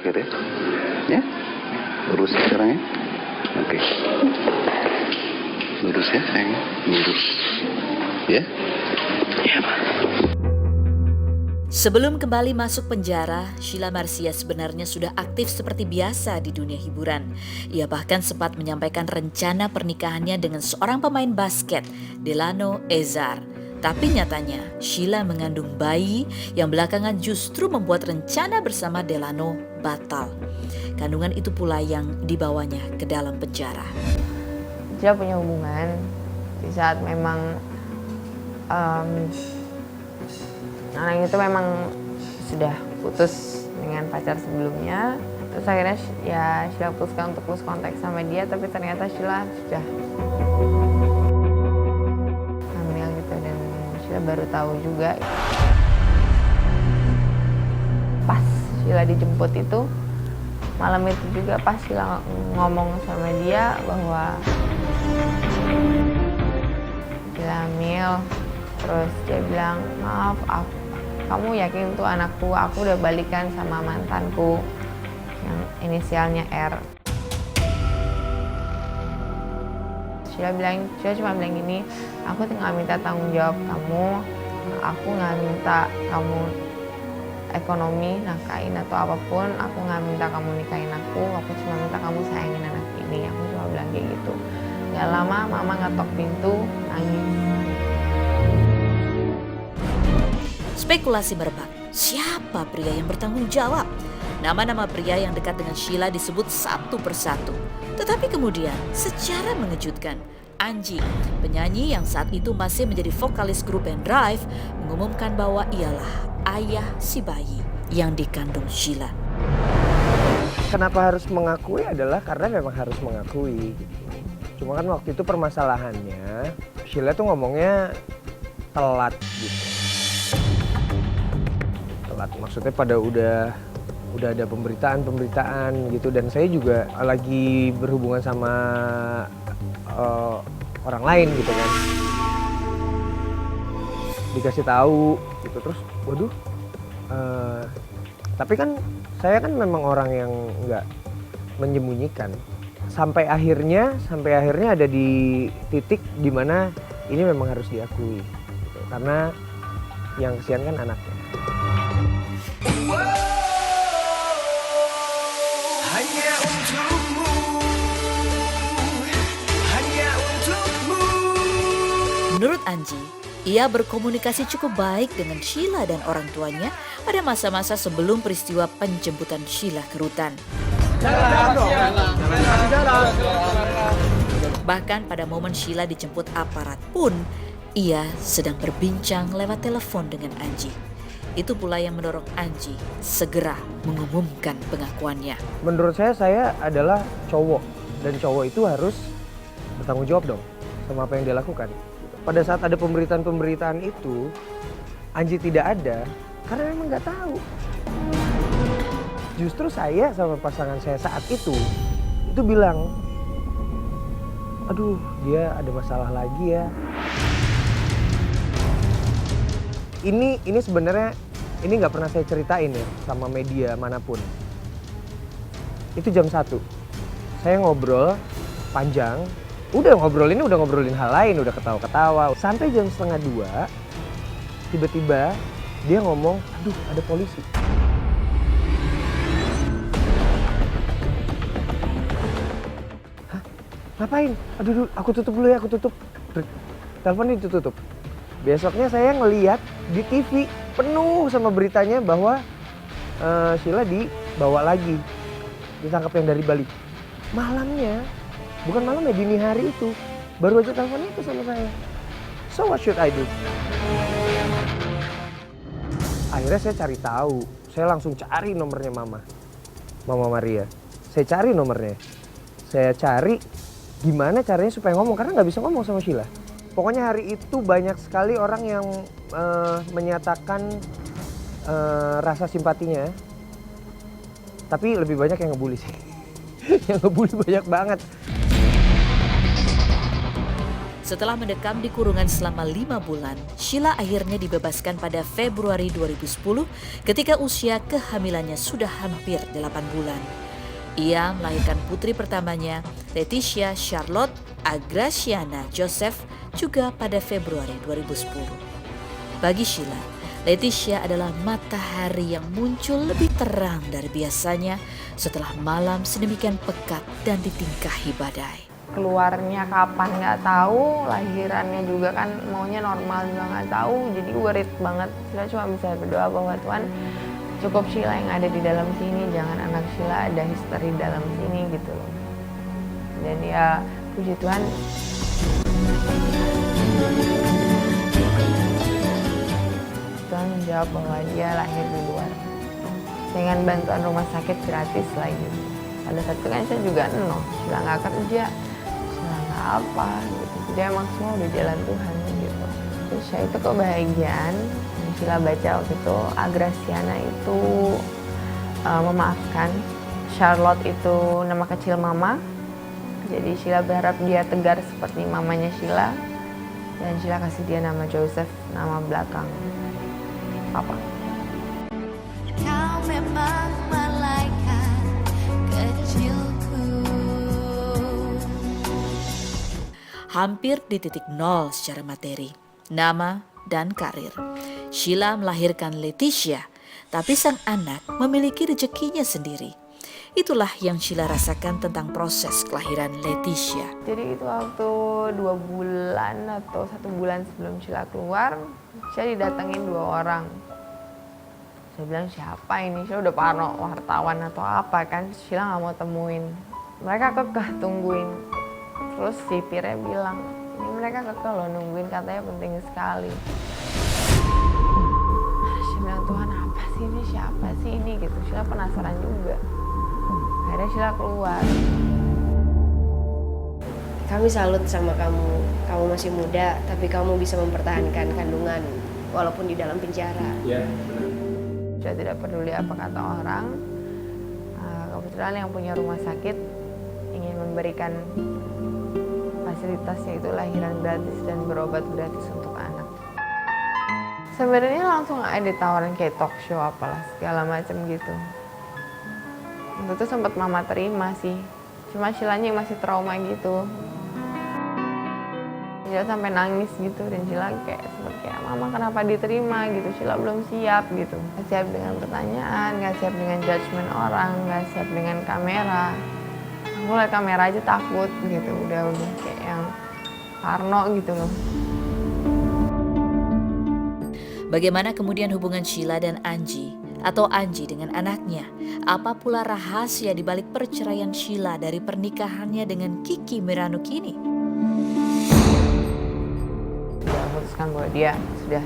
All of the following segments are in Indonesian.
gitu ya. Ya, lurus sekarang ya. Oke. Lurus ya sayang, lurus. Ya. Ya, Ma. Sebelum kembali masuk penjara, Sheila Marcia sebenarnya sudah aktif seperti biasa di dunia hiburan. Ia bahkan sempat menyampaikan rencana pernikahannya dengan seorang pemain basket, Delano Ezar. Tapi nyatanya, Sheila mengandung bayi yang belakangan justru membuat rencana bersama Delano batal. Kandungan itu pula yang dibawanya ke dalam penjara. Sheila punya hubungan di saat memang orang itu memang sudah putus dengan pacar sebelumnya. Terus akhirnya ya Sheila putuskan untuk lose kontak sama dia, tapi ternyata Sheila sudah hamil gitu, dan Sheila baru tahu juga. Pas Sheila dijemput itu, malam itu juga pas Sheila ngomong sama dia bahwa Sheila hamil. Terus dia bilang, maaf, kamu yakin itu anakku? Aku udah balikan sama mantanku yang inisialnya R. Sheila cuma bilang gini, aku tinggal minta tanggung jawab kamu. Aku nggak minta kamu ekonomi, nafkahin atau apapun. Aku nggak minta kamu nikahin aku cuma minta kamu sayangin anak ini. Aku cuma bilang kayak gitu. Gak lama mama ngetok pintu, nangis. Spekulasi merebak, siapa pria yang bertanggung jawab? Nama-nama pria yang dekat dengan Sheila disebut satu persatu. Tetapi kemudian, secara mengejutkan, Anji, penyanyi yang saat itu masih menjadi vokalis grup band Drive, mengumumkan bahwa ialah ayah si bayi yang dikandung Sheila. Kenapa harus mengakui adalah karena memang harus mengakui. Cuma kan waktu itu permasalahannya, Sheila tuh ngomongnya telat gitu. Maksudnya pada udah ada pemberitaan gitu, dan saya juga lagi berhubungan sama orang lain gitu kan. Dikasih tahu gitu, terus waduh. Tapi kan saya kan memang orang yang nggak menyembunyikan. Sampai akhirnya ada di titik dimana ini memang harus diakui gitu. Karena yang kesian kan anaknya. Menurut Anji, ia berkomunikasi cukup baik dengan Sheila dan orang tuanya pada masa-masa sebelum peristiwa penjemputan Sheila ke rutan. Bahkan pada momen Sheila dijemput aparat pun, ia sedang berbincang lewat telepon dengan Anji. Itu pula yang mendorong Anji segera mengumumkan pengakuannya. Menurut saya adalah cowok, dan cowok itu harus bertanggung jawab dong sama apa yang dia lakukan. Pada saat ada pemberitaan itu, Anji tidak ada karena memang nggak tahu. Justru saya sama pasangan saya saat itu bilang, aduh dia ada masalah lagi ya. Ini sebenarnya ini nggak pernah saya ceritain ya sama media manapun. Itu jam 1. Saya ngobrol panjang, udah ngobrolin hal lain, udah ketawa-ketawa. Sampai jam 1:30, tiba-tiba dia ngomong, aduh ada polisi. Hah? Ngapain? Aduh, aku tutup dulu ya, aku tutup. Teleponnya ditutup. Besoknya saya ngeliat di TV penuh sama beritanya bahwa Sheila dibawa lagi, ditangkap yang dari Bali. Malamnya, bukan malamnya, dini hari itu, baru aja telepon itu sama saya. So what should I do? Akhirnya saya cari tahu, saya langsung cari nomornya Mama Maria. Saya cari nomornya, saya cari gimana caranya supaya ngomong, karena nggak bisa ngomong sama Sheila. Pokoknya hari itu banyak sekali orang yang menyatakan rasa simpatinya, tapi lebih banyak yang ngebully sih. Yang ngebully banyak banget. Setelah mendekam di kurungan selama 5 bulan, Sheila akhirnya dibebaskan pada Februari 2010 ketika usia kehamilannya sudah hampir 8 bulan. Ia melahirkan putri pertamanya, Leticia Charlotte Agraciana Joseph, juga pada Februari 2010. Bagi Sheila, Leticia adalah matahari yang muncul lebih terang dari biasanya setelah malam sedemikian pekat dan ditingkahi badai. Keluarnya kapan nggak tahu, lahirannya juga kan maunya normal juga nggak tahu, jadi worried banget. Sheila cuma bisa berdoa bahwa Tuhan cukup Sheila yang ada di dalam sini, jangan anak Sheila ada histeri dalam sini gitu loh. Dan ya puji Tuhan, Tuhan menjawab bahwa dia lahir di luar dengan bantuan rumah sakit gratis lagi. Pada saat itu kan saya juga Sheila nggak kerja, apa gitu. Jadi emang semua udah jalan Tuhan gitu. Terus ya itu kebahagiaan yang Sheila baca waktu itu, Agraciana itu memaafkan, Charlotte itu nama kecil mama. Jadi Sheila berharap dia tegar seperti mamanya Sheila, dan Sheila kasih dia nama Joseph, nama belakang papa. Kau memang malaikat kecilku. Hampir di titik nol secara materi, nama, dan karir. Sheila melahirkan Leticia, tapi sang anak memiliki rezekinya sendiri. Itulah yang Sheila rasakan tentang proses kelahiran Leticia. Jadi itu waktu 2 bulan atau 1 bulan sebelum Sheila keluar, saya didatengin 2 orang. Saya bilang siapa ini? Sheila udah parno, wartawan atau apa kan? Sheila nggak mau temuin. Mereka kekeh tungguin. Terus sipirnya bilang, ini mereka kekeh loh nungguin, katanya penting sekali. Saya bilang, Tuhan apa sih ini, siapa sih ini gitu. Sheila penasaran juga. Akhirnya Sheila keluar. Kami salut sama kamu. Kamu masih muda, tapi kamu bisa mempertahankan kandungan walaupun di dalam penjara. Ya. Saya tidak peduli apa kata orang. Kebetulan yang punya rumah sakit ingin memberikan fasilitas, yaitu lahiran gratis dan berobat gratis untuk anak. Sebenarnya langsung ada tawaran kayak talk show apalah segala macam gitu. Waktu itu sempat mama terima sih, cuma Sheilanya masih trauma gitu. Sheila sampai nangis gitu, dan Sheila kayak sempat kayak, mama kenapa diterima gitu, Sheila belum siap gitu. Gak siap dengan pertanyaan, gak siap dengan judgement orang, gak siap dengan kamera. Aku liat kamera aja takut gitu, udah kayak yang parno gitu loh. Bagaimana kemudian hubungan Sheila dan Anji atau Anji dengan anaknya? Apa pula rahasia di balik perceraian Sheila dari pernikahannya dengan Kiki Mirano kini? Dia memutuskan bahwa dia sudah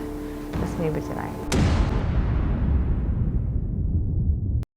resmi bercerai.